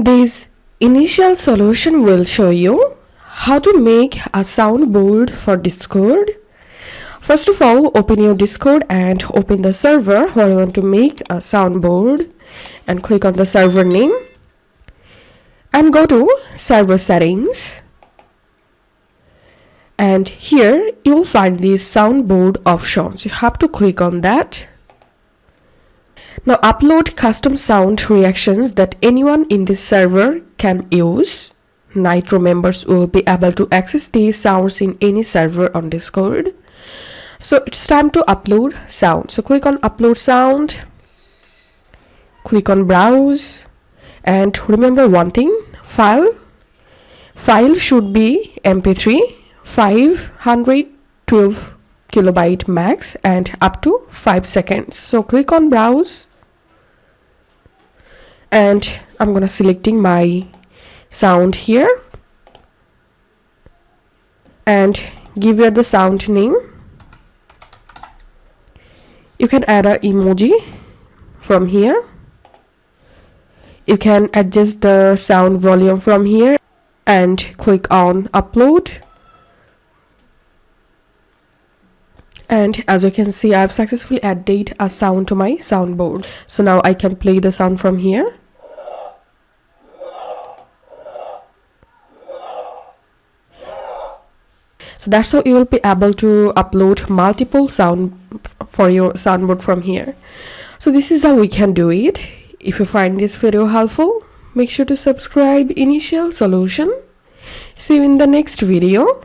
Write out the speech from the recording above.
This initial solution will show you how to make a soundboard for Discord. First of all, open your Discord and open the server where you want to make a soundboard, and click on the server name and go to server settings, and here you will find this soundboard options. You have to click on that. Now upload custom sound reactions that anyone in this server can use. Nitro members will be able to access these sounds in any server on Discord. So it's time to upload sound. So click on upload sound, click on browse, and remember one thing, file should be MP3, 512 kilobyte max and up to 5 seconds. So click on browse, and I'm gonna selecting my sound here and give it the sound name. You can add an emoji from here. You can adjust the sound volume from here and click on upload. And as you can see, I've successfully added a sound to my soundboard. So now I can play the sound from here. So that's how you will be able to upload multiple sound for your soundboard from here. So this is how we can do it. If you find this video helpful, make sure to subscribe Initial Solution. See you in the next video.